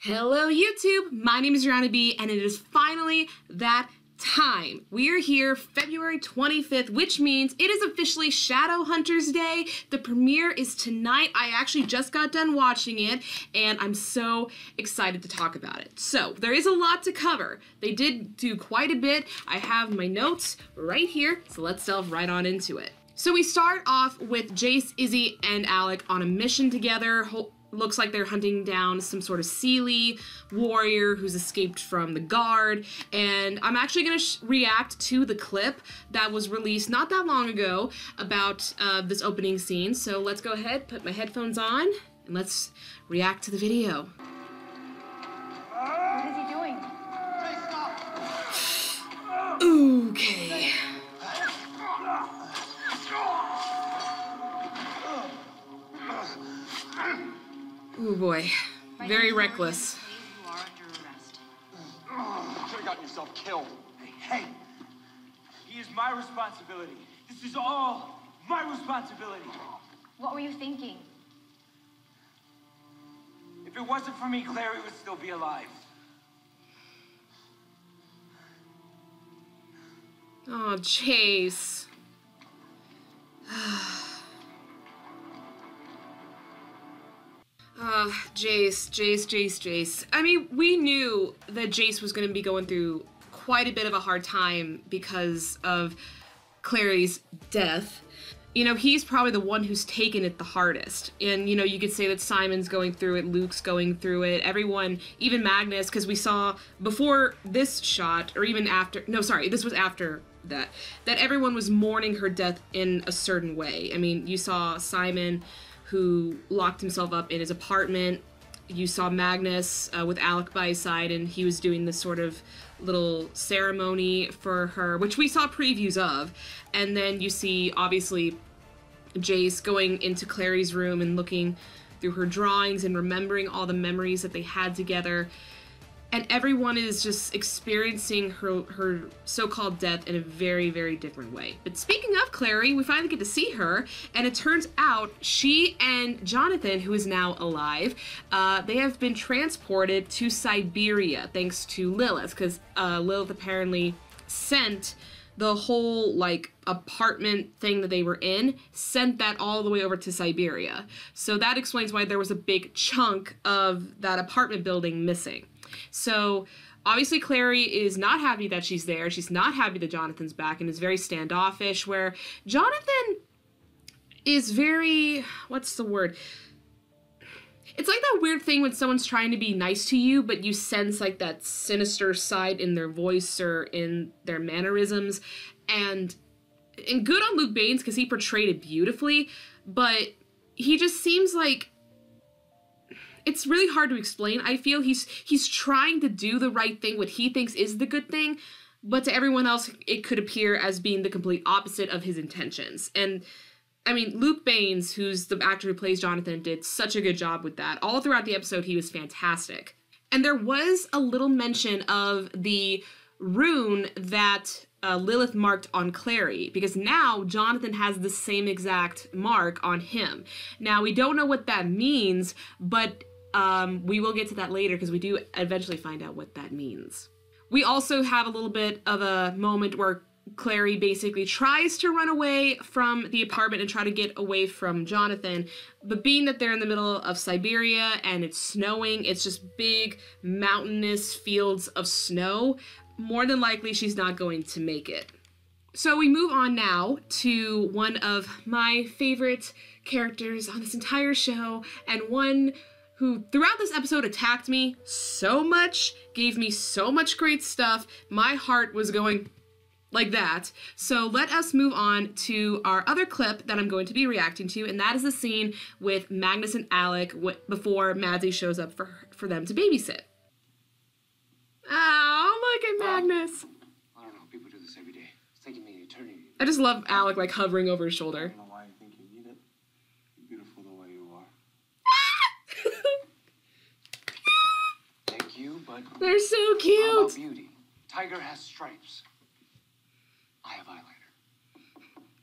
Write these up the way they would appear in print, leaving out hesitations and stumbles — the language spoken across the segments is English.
Hello YouTube, my name is rhianaB and it is finally that time. We are here February 25th, which means it is officially Shadowhunters Day. The premiere is tonight. I actually just got done watching it and I'm so excited to talk about it. So there is a lot to cover. They did do quite a bit. I have my notes right here, so let's delve right on into it. So we start off with Jace, Izzy, and Alec on a mission together. Looks like they're hunting down some sort of Seelie warrior who's escaped from the guard, and I'm actually going to react to the clip that was released not that long ago about this opening scene. So let's go ahead, put my headphones on, and let's react to the video. What is he doing? Okay. Oh boy, very reckless. You are under arrest. You could have gotten yourself killed. Hey, he is my responsibility. This is all my responsibility. What were you thinking? If it wasn't for me, Clary would still be alive. Oh, Jace. Jace. I mean, we knew that Jace was going to be going through quite a bit of a hard time because of Clary's death. You know, he's probably the one who's taken it the hardest. And, you know, you could say that Simon's going through it, Luke's going through it, everyone, even Magnus, because we saw before this shot, or even after, no, sorry, this was after that everyone was mourning her death in a certain way. I mean, you saw Simon, who locked himself up in his apartment. You saw Magnus with Alec by his side, and he was doing this sort of little ceremony for her, which we saw previews of. And then you see, obviously, Jace going into Clary's room and looking through her drawings and remembering all the memories that they had together. And everyone is just experiencing her so-called death in a very, very different way. But speaking of Clary, we finally get to see her, and it turns out she and Jonathan, who is now alive, they have been transported to Siberia thanks to Lilith, because Lilith apparently sent the whole, like, apartment thing that they were in, sent that all the way over to Siberia. So that explains why there was a big chunk of that apartment building missing. So, obviously Clary is not happy that she's there. She's not happy that Jonathan's back and is very standoffish, where Jonathan is very, what's the word? It's like that weird thing when someone's trying to be nice to you, but you sense like that sinister side in their voice or in their mannerisms. And good on Luke Baines, because he portrayed it beautifully, but he just seems like, it's really hard to explain. I feel he's trying to do the right thing, what he thinks is the good thing, but to everyone else, it could appear as being the complete opposite of his intentions. And, I mean, Luke Baines, who's the actor who plays Jonathan, did such a good job with that. All throughout the episode, he was fantastic. And there was a little mention of the rune that Lilith marked on Clary, because now Jonathan has the same exact mark on him. Now, we don't know what that means, but we will get to that later because we do eventually find out what that means. We also have a little bit of a moment where Clary basically tries to run away from the apartment and try to get away from Jonathan, but being that they're in the middle of Siberia and it's snowing, it's just big mountainous fields of snow, more than likely she's not going to make it. So we move on now to one of my favorite characters on this entire show, and one who throughout this episode attacked me so much, gave me so much great stuff. My heart was going like that. So let us move on to our other clip that I'm going to be reacting to, and that is the scene with Magnus and Alec before Madsy shows up for them to babysit. Oh, look at Magnus. I don't know, people do this every day. It's taking me an eternity. I just love Alec, like, hovering over his I shoulder. don't know why you think you need it. You're beautiful the way you are. Thank you, but They're so how cute. about beauty? Tiger has stripes. I have eyeliner.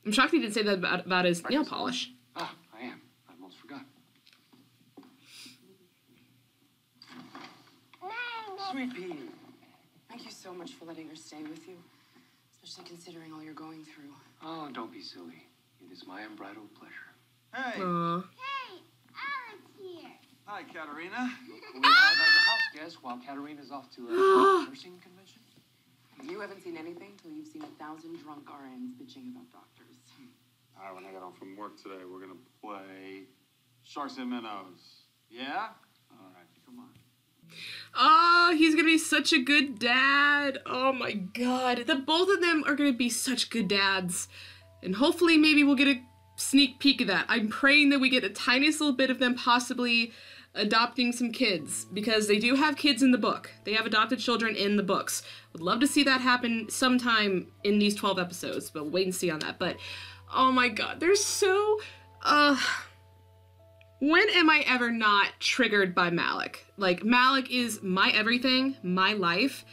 I'm shocked he didn't say that about his nail polish. Ah, I am. I almost forgot. Sweet pea. Thank you so much for letting her stay with you, especially considering all you're going through. Oh, don't be silly. It is my unbridled pleasure. Hey. Hey, Alec's here. Hi, Katerina. We have as a house guest while Katerina's off to a nursing convention. You haven't seen anything till you've seen 1,000 drunk RNs bitching about doctors. All right, when I get home from work today, we're gonna play Sharks and Minnows. Yeah? All right, come on. Oh, he's gonna be such a good dad. Oh my god. The both of them are gonna be such good dads. And hopefully maybe we'll get a sneak peek of that. I'm praying that we get a tiniest little bit of them possibly adopting some kids, because they do have kids in the book. They have adopted children in the books. Would love to see that happen sometime in these 12 episodes, but we'll wait and see on that. But oh my god, they're so when am I ever not triggered by Malec? Like, Malec is my everything, my life.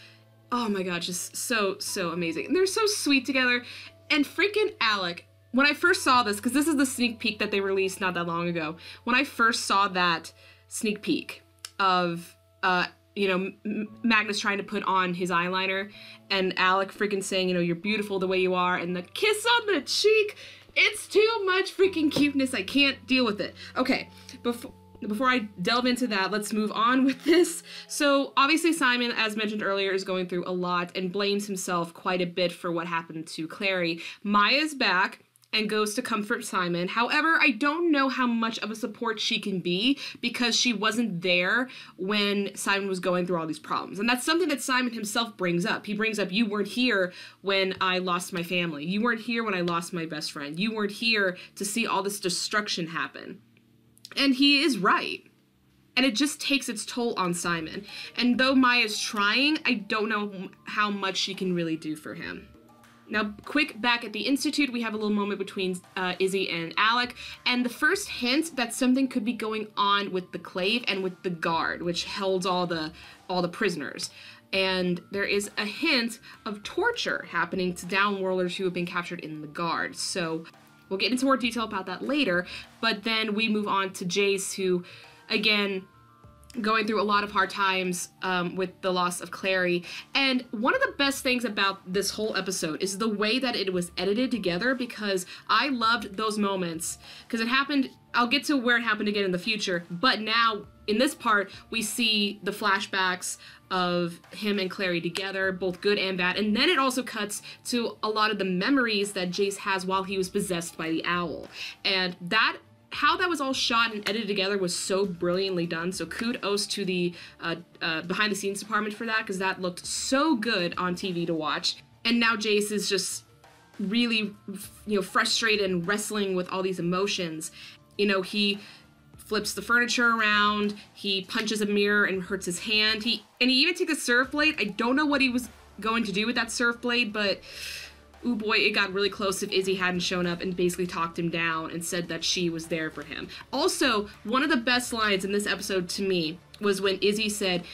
Oh my god, just so amazing. And they're so sweet together. And freaking Alec, when I first saw this, because this is the sneak peek that they released not that long ago, when I first saw that sneak peek of, Magnus trying to put on his eyeliner, and Alec freaking saying, you're beautiful the way you are, and the kiss on the cheek, it's too much freaking cuteness. I can't deal with it. Okay, before I delve into that, let's move on with this. So obviously Simon, as mentioned earlier, is going through a lot and blames himself quite a bit for what happened to Clary. Maya's back and goes to comfort Simon. However, I don't know how much of a support she can be because she wasn't there when Simon was going through all these problems. And that's something that Simon himself brings up. He brings up, you weren't here when I lost my family. You weren't here when I lost my best friend. You weren't here to see all this destruction happen. And he is right. And it just takes its toll on Simon. And though Maya's trying, I don't know how much she can really do for him. Now, quick back at the Institute, we have a little moment between Izzy and Alec, and the first hint that something could be going on with the Clave and with the guard, which held all the prisoners. And there is a hint of torture happening to downworlders who have been captured in the guard. So we'll get into more detail about that later, but then we move on to Jace, who, again, going through a lot of hard times with the loss of Clary. And one of the best things about this whole episode is the way that it was edited together, because I loved those moments, because it happened, I'll get to where it happened again in the future, but now in this part we see the flashbacks of him and Clary together, both good and bad, and then it also cuts to a lot of the memories that Jace has while he was possessed by the owl. And that how that was all shot and edited together was so brilliantly done, so kudos to the behind the scenes department for that, because that looked so good on TV to watch. And now Jace is just really, frustrated and wrestling with all these emotions. He flips the furniture around, he punches a mirror and hurts his hand, he even takes a surf blade. I don't know what he was going to do with that surf blade, but ooh boy, it got really close if Izzy hadn't shown up and basically talked him down and said that she was there for him. Also, one of the best lines in this episode to me was when Izzy said,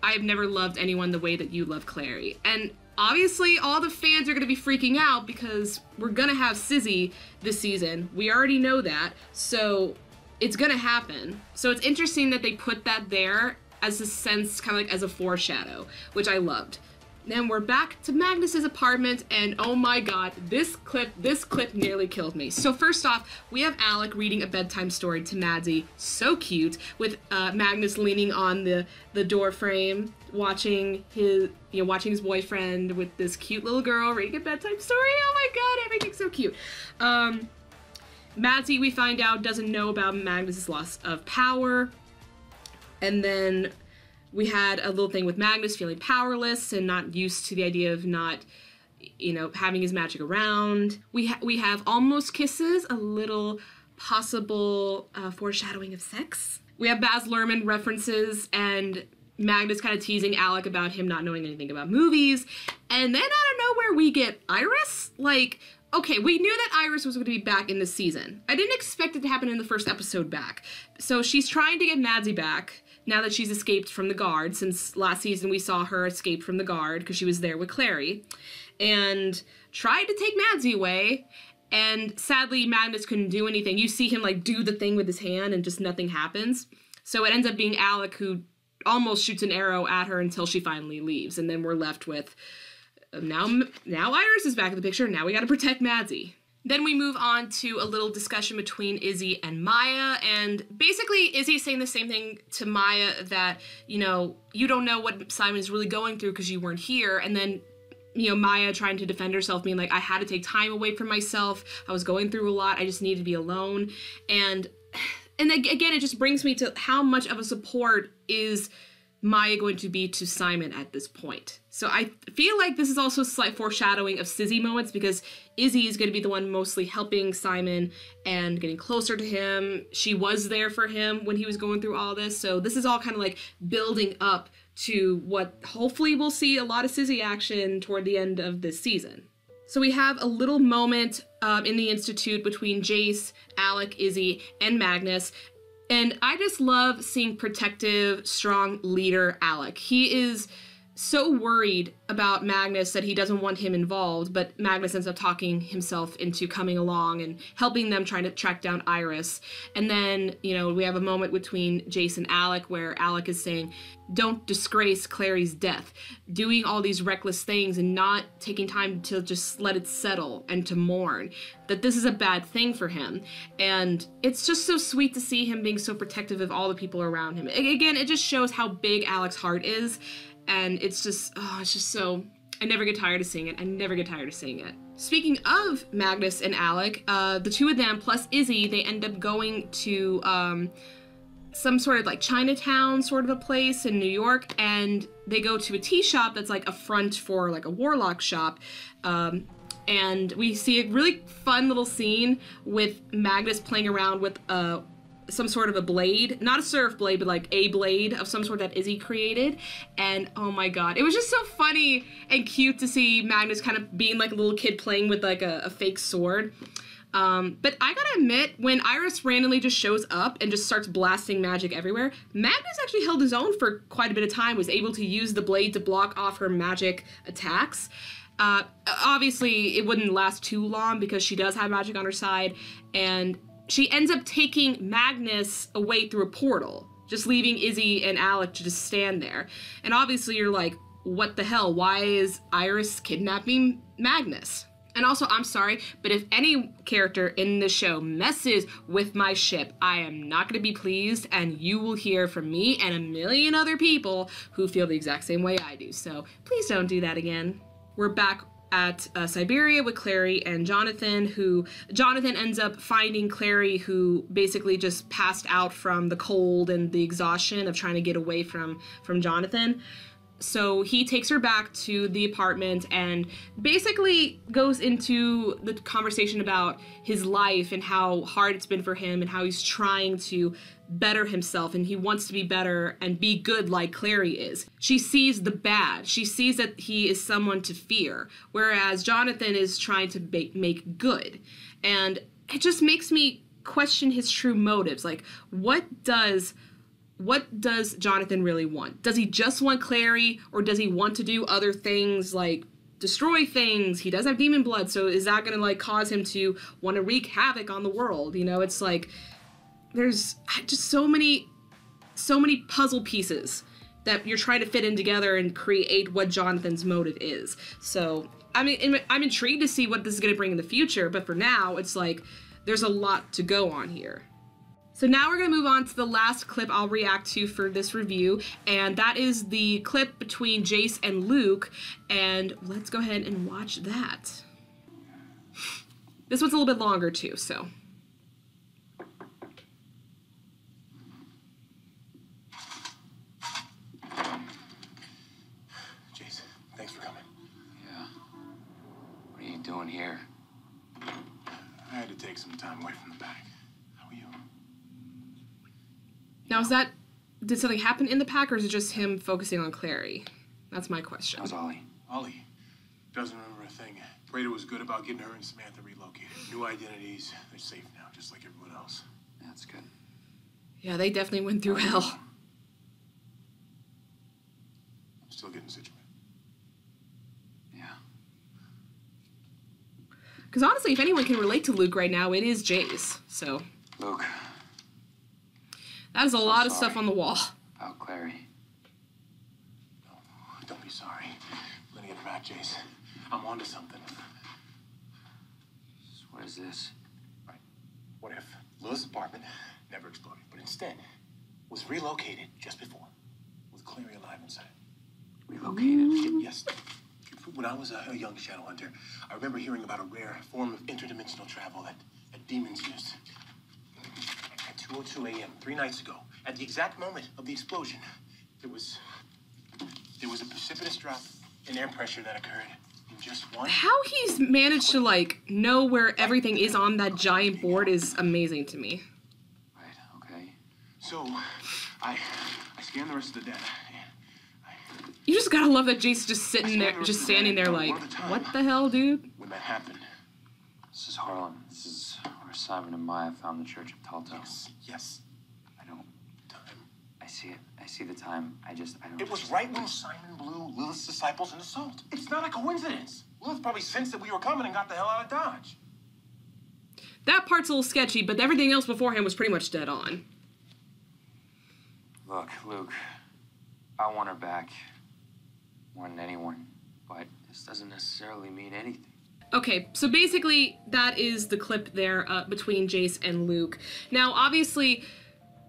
"I've never loved anyone the way that you love Clary." And obviously all the fans are going to be freaking out because we're going to have Sizzy this season. We already know that, so it's going to happen. So it's interesting that they put that there as a sense, kind of like as a foreshadow, which I loved. Then we're back to Magnus's apartment, and oh my god, this clip nearly killed me. So first off, we have Alec reading a bedtime story to Maddie, so cute, with Magnus leaning on the door frame, watching his boyfriend with this cute little girl reading a bedtime story. Oh my god, everything's so cute. Maddie, we find out, doesn't know about Magnus's loss of power, and then we had a little thing with Magnus feeling powerless and not used to the idea of not, having his magic around. We have almost kisses, a little possible foreshadowing of sex. We have Baz Luhrmann references and Magnus kind of teasing Alec about him not knowing anything about movies. And then out of nowhere we get Iris. Okay, we knew that Iris was going to be back in this season. I didn't expect it to happen in the first episode back. So she's trying to get Maddie back now that she's escaped from the guard, since last season we saw her escape from the guard because she was there with Clary, and tried to take Maddie away, and sadly Magnus couldn't do anything. You see him do the thing with his hand and just nothing happens. So it ends up being Alec who almost shoots an arrow at her until she finally leaves. And then we're left with, now Iris is back in the picture. Now we got to protect Madsy. Then we move on to a little discussion between Izzy and Maya, and basically Izzy's saying the same thing to Maya, that, you know, you don't know what Simon is really going through because you weren't here, and then, you know, Maya trying to defend herself, being like, I had to take time away from myself, I was going through a lot, I just needed to be alone, and again, it just brings me to how much of a support is Maya going to be to Simon at this point. So I feel like this is also a slight foreshadowing of Sizzy moments, because Izzy is going to be the one mostly helping Simon and getting closer to him. She was there for him when he was going through all this. So this is all kind of like building up to what hopefully we'll see a lot of Sizzy action toward the end of this season. So we have a little moment in the Institute between Jace, Alec, Izzy, and Magnus. And I just love seeing protective, strong leader Alec. He is so worried about Magnus that he doesn't want him involved, but Magnus ends up talking himself into coming along and helping them trying to track down Iris. And then, you know, we have a moment between Jace and Alec where Alec is saying, don't disgrace Clary's death, doing all these reckless things and not taking time to just let it settle and to mourn, that this is a bad thing for him. And it's just so sweet to see him being so protective of all the people around him. Again, it just shows how big Alec's heart is. And it's just, oh, it's just so, I never get tired of seeing it. I never get tired of seeing it. Speaking of Magnus and Alec, the two of them plus Izzy, they end up going to some sort of like Chinatown sort of a place in New York, and they go to a tea shop that's like a front for like a warlock shop. And we see a really fun little scene with Magnus playing around with some sort of a blade, not a surf blade, but like a blade of some sort that Izzy created. And oh my god, it was just so funny and cute to see Magnus kind of being like a little kid playing with like a fake sword. But I gotta admit, when Iris randomly just shows up and just starts blasting magic everywhere, Magnus actually held his own for quite a bit of time, was able to use the blade to block off her magic attacks. Obviously, it wouldn't last too long because she does have magic on her side, and she ends up taking Magnus away through a portal, just leaving Izzy and Alec to just stand there. And obviously you're like, what the hell? Why is Iris kidnapping Magnus? And also, I'm sorry, but if any character in the show messes with my ship, I am not going to be pleased, and you will hear from me and a million other people who feel the exact same way I do. So please don't do that again. We're back at Siberia with Clary and Jonathan, who Jonathan ends up finding Clary, who basically just passed out from the cold and the exhaustion of trying to get away from Jonathan. So he takes her back to the apartment and basically goes into the conversation about his life and how hard it's been for him and how he's trying to better himself, and he wants to be better and be good like Clary is. She sees the bad. She sees that he is someone to fear, whereas Jonathan is trying to make good. And it just makes me question his true motives. Like, what does Jonathan really want? Does he just want Clary, or does he want to do other things like destroy things? He does have demon blood, so is that gonna like cause him to want to wreak havoc on the world? You know, it's like there's just so many puzzle pieces that you're trying to fit in together and create what Jonathan's motive is. So I mean, I'm intrigued to see what this is gonna bring in the future, but for now it's like there's a lot to go on here. So now we're going to move on to the last clip I'll react to for this review, and that is the clip between Jace and Luke, and let's go ahead and watch that. This one's a little bit longer too, so. Jace, thanks for coming. Yeah. What are you doing here? I had to take some time away from the pack. How are you? Now did something happen in the pack, or is it just him focusing on Clary? That's my question. How's Ollie? Ollie doesn't remember a thing. Prater was good about getting her and Samantha relocated. New identities. They're safe now, just like everyone else. That's good. Yeah, they definitely went through hell. I'm still getting situated. Yeah. Because honestly, if anyone can relate to Luke right now, it is Jace. So. Luke. That is a lot of stuff on the wall. About Clary. sorry. I'm gonna get it back, Jace. I'm onto something. So what is this? Right. What if Lilith's apartment never exploded, but instead was relocated just before, with Clary alive inside? Relocated? Yes. When I was a young Shadowhunter, I remember hearing about a rare form of interdimensional travel that demons used. At 2:02 a.m., 3 nights ago, at the exact moment of the explosion, there was a precipitous drop in air pressure that occurred in just one. How he's managed to, like, know where everything is on that giant board is amazing to me. Right, okay. So, I scanned the rest of the data. You just gotta love that Jace is just sitting there, just standing there like, what the hell, dude? When that happened. This is Harlem. This is where Simon and Maya found the Church of Talto. Yes. I don't... Time. I see it. I see the time. I don't... It was right when Simon blew Lilith's disciples into salt. It's not a coincidence. Lilith probably sensed that we were coming and got the hell out of Dodge. That part's a little sketchy, but everything else beforehand was pretty much dead on. Look, Luke, I want her back. More than anyone. But this doesn't necessarily mean anything. Okay, so basically that is the clip there between Jace and Luke. Now, obviously,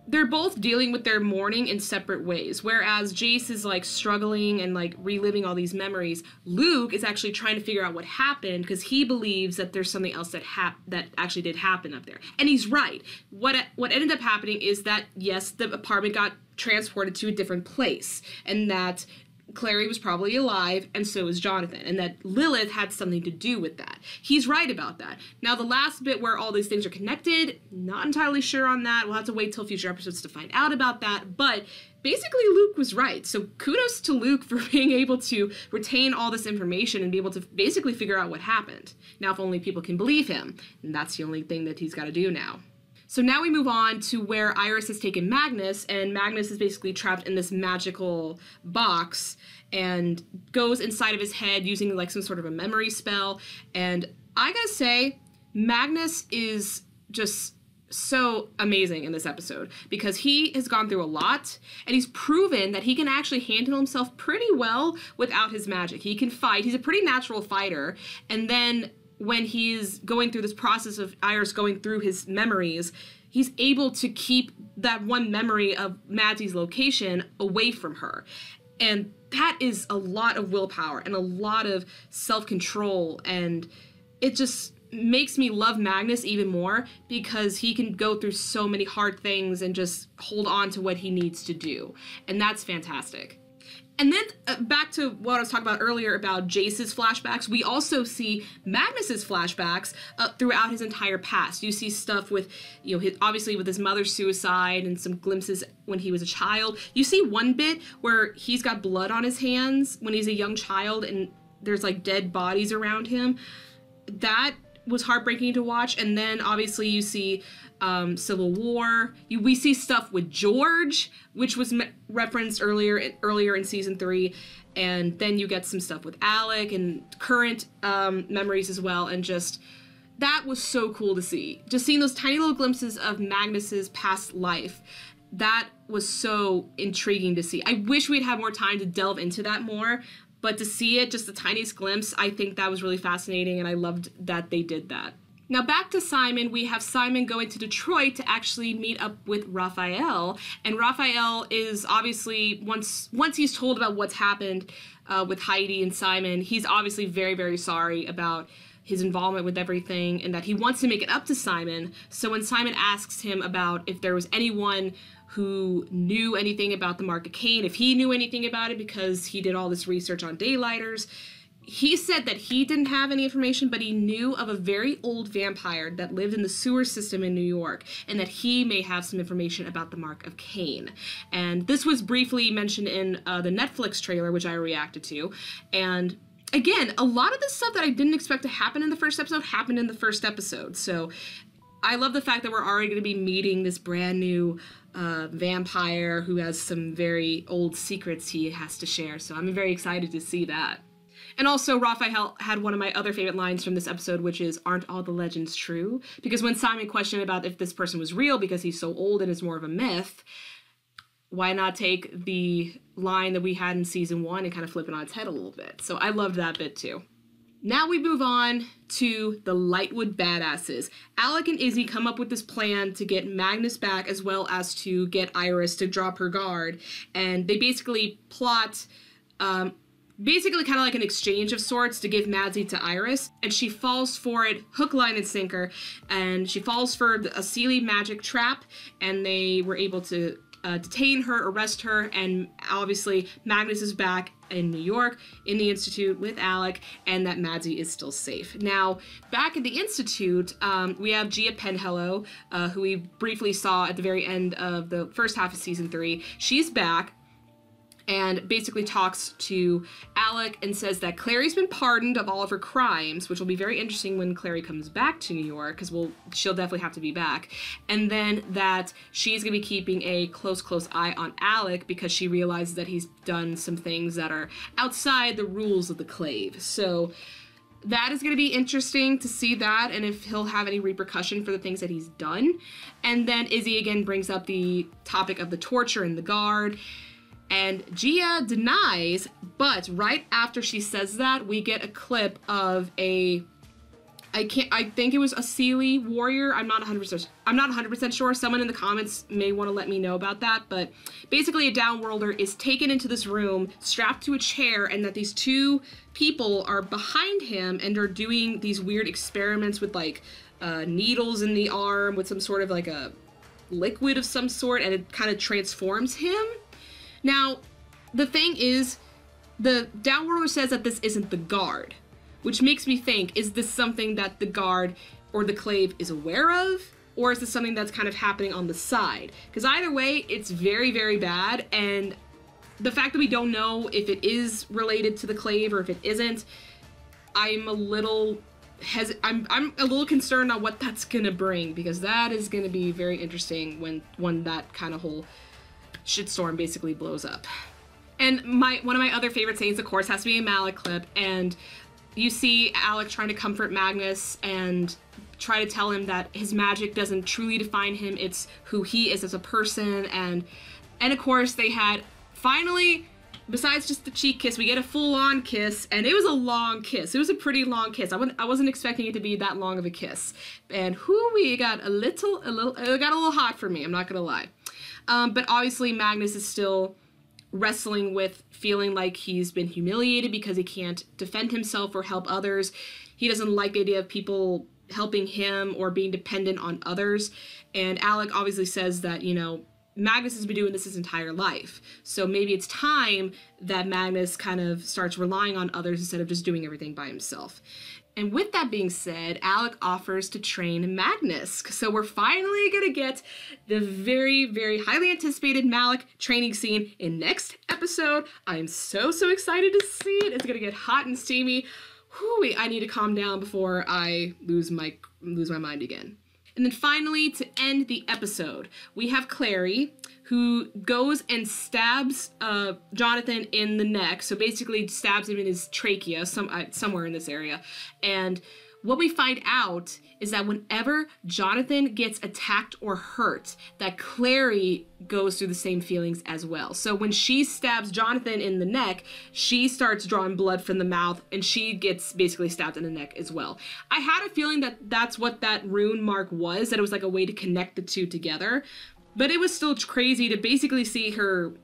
they're both dealing with their mourning in separate ways. Whereas Jace is like struggling and like reliving all these memories, Luke is actually trying to figure out what happened because he believes that there's something else that actually did happen up there. And he's right. What ended up happening is that, yes, the apartment got transported to a different place, and that Clary was probably alive, and so was Jonathan, and that Lilith had something to do with that. He's right about that. Now, the last bit where all these things are connected, not entirely sure on that. We'll have to wait till future episodes to find out about that, but basically Luke was right. So kudos to Luke for being able to retain all this information and be able to basically figure out what happened. Now, if only people can believe him, and that's the only thing that he's got to do now. So now we move on to where Iris has taken Magnus, and Magnus is basically trapped in this magical box and goes inside of his head using like some sort of a memory spell. And I gotta say, Magnus is just so amazing in this episode because he has gone through a lot and he's proven that he can actually handle himself pretty well without his magic. He can fight. He's a pretty natural fighter. And then when he's going through this process of Iris going through his memories, he's able to keep that one memory of Maddie's location away from her. And that is a lot of willpower and a lot of self-control, and it just makes me love Magnus even more because he can go through so many hard things and just hold on to what he needs to do. And that's fantastic. And then back to what I was talking about earlier about Jace's flashbacks, we also see Magnus's flashbacks throughout his entire past. You see stuff with, you know, obviously with his mother's suicide and some glimpses when he was a child. You see one bit where he's got blood on his hands when he's a young child and there's like dead bodies around him. That was heartbreaking to watch. And then obviously you see Civil War. We see stuff with George, which was referenced earlier in season 3, and then you get some stuff with Alec and current memories as well, and just that was so cool to see. Just seeing those tiny little glimpses of Magnus's past life, that was so intriguing to see. I wish we'd have more time to delve into that more, but to see it, just the tiniest glimpse, I think that was really fascinating, and I loved that they did that. Now back to Simon, we have Simon going to Detroit to actually meet up with Raphael, and Raphael is obviously, once he's told about what's happened with Heidi and Simon, he's obviously very, very sorry about his involvement with everything and that he wants to make it up to Simon. So when Simon asks him about if there was anyone who knew anything about the Mark of Cain, if he knew anything about it because he did all this research on Daylighters, he said that he didn't have any information, but he knew of a very old vampire that lived in the sewer system in New York, and that he may have some information about the Mark of Cain. And this was briefly mentioned in the Netflix trailer, which I reacted to. And again, a lot of this stuff that I didn't expect to happen in the first episode happened in the first episode. So I love the fact that we're already going to be meeting this brand new vampire who has some very old secrets he has to share. So I'm very excited to see that. And also, Raphael had one of my other favorite lines from this episode, which is, "Aren't all the legends true?" Because when Simon questioned about if this person was real because he's so old and is more of a myth, why not take the line that we had in season 1 and kind of flip it on its head a little bit. So I loved that bit too. Now we move on to the Lightwood badasses. Alec and Izzy come up with this plan to get Magnus back as well as to get Iris to drop her guard. And they basically plot, basically kind of like an exchange of sorts to give Madsy to Iris. And she falls for it hook, line, and sinker. And she falls for a Seelie magic trap. And they were able to detain her, arrest her, and obviously Magnus is back in New York in the Institute with Alec, and that Madsy is still safe. Now, back at the Institute, we have Gia Penhallow, who we briefly saw at the very end of the first half of season 3. She's back and basically talks to Alec and says that Clary's been pardoned of all of her crimes, which will be very interesting when Clary comes back to New York, because she'll definitely have to be back. And then that she's gonna be keeping a close eye on Alec because she realizes that he's done some things that are outside the rules of the Clave. So that is going to be interesting to see that, and if he'll have any repercussion for the things that he's done. And then Izzy again brings up the topic of the torture in the guard. And Gia denies, but right after she says that, we get a clip of I think it was a Seelie warrior. I'm not 100% sure. Someone in the comments may want to let me know about that, but basically a downworlder is taken into this room, strapped to a chair, and that these two people are behind him and are doing these weird experiments with like needles in the arm with some sort of like a liquid of some sort, and it kind of transforms him. Now, the thing is, the downworlder says that this isn't the guard, which makes me think, is this something that the guard or the Clave is aware of? Or is this something that's kind of happening on the side? Because either way, it's very, very bad, and the fact that we don't know if it is related to the Clave or if it isn't, I'm a little concerned on what that's gonna bring, because that is gonna be very interesting when that kind of whole shitstorm basically blows up. And one of my other favorite scenes, of course, has to be a Malec Clip, and you see Alec trying to comfort Magnus and try to tell him that his magic doesn't truly define him, it's who he is as a person, and of course they had, finally, besides just the cheek kiss, we get a full-on kiss, and it was a long kiss. It was a pretty long kiss. I wasn't expecting it to be that long of a kiss. And it got a little hot for me, I'm not gonna lie. But obviously Magnus is still wrestling with feeling like he's been humiliated because he can't defend himself or help others. He doesn't like the idea of people helping him or being dependent on others. And Alec obviously says that, you know, Magnus has been doing this his entire life. So maybe it's time that Magnus kind of starts relying on others instead of just doing everything by himself. And with that being said, Alec offers to train Magnus. So we're finally gonna get the very, very highly anticipated Malec training scene in next episode. I am so excited to see it. It's gonna get hot and steamy. Whew, I need to calm down before I lose my mind again. And then finally, to end the episode, we have Clary, who goes and stabs Jonathan in the neck. So basically stabs him in his trachea, somewhere in this area. And what we find out is that whenever Jonathan gets attacked or hurt, that Clary goes through the same feelings as well. So when she stabs Jonathan in the neck, she starts drawing blood from the mouth, and she gets basically stabbed in the neck as well. I had a feeling that that's what that rune mark was, that it was like a way to connect the two together. But it was still crazy to basically see her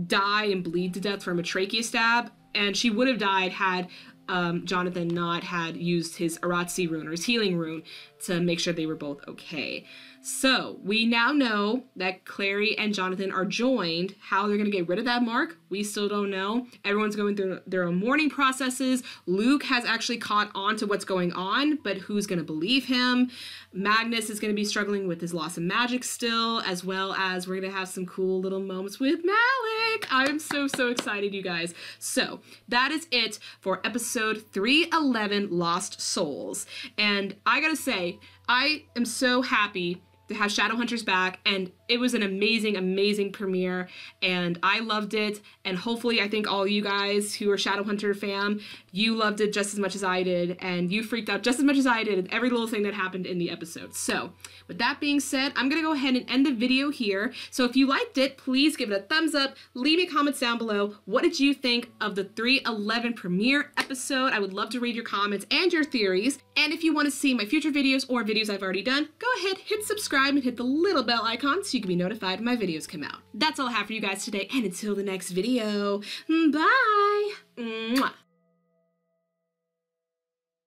die and bleed to death from a trachea stab, and she would have died had Jonathan not had used his Aratsi rune, or his healing rune, to make sure they were both okay. So we now know that Clary and Jonathan are joined. How they're going to get rid of that mark, we still don't know. Everyone's going through their own mourning processes. Luke has actually caught on to what's going on, but who's going to believe him? Magnus is going to be struggling with his loss of magic still, as well as we're going to have some cool little moments with Malec. I'm so excited, you guys. So that is it for episode 311, Lost Souls. And I gotta say, I am so happy to have Shadowhunters back, and it was an amazing, amazing premiere, and I loved it, and hopefully I think all you guys who are Shadowhunter fam, you loved it just as much as I did, and you freaked out just as much as I did at every little thing that happened in the episode. So, with that being said, I'm gonna go ahead and end the video here. So if you liked it, please give it a thumbs up, leave me comments down below. What did you think of the 311 premiere episode? I would love to read your comments and your theories. And if you want to see my future videos or videos I've already done, go ahead, hit subscribe and hit the little bell icon so you can be notified when my videos come out. That's all I have for you guys today, and until the next video, bye! Mwah.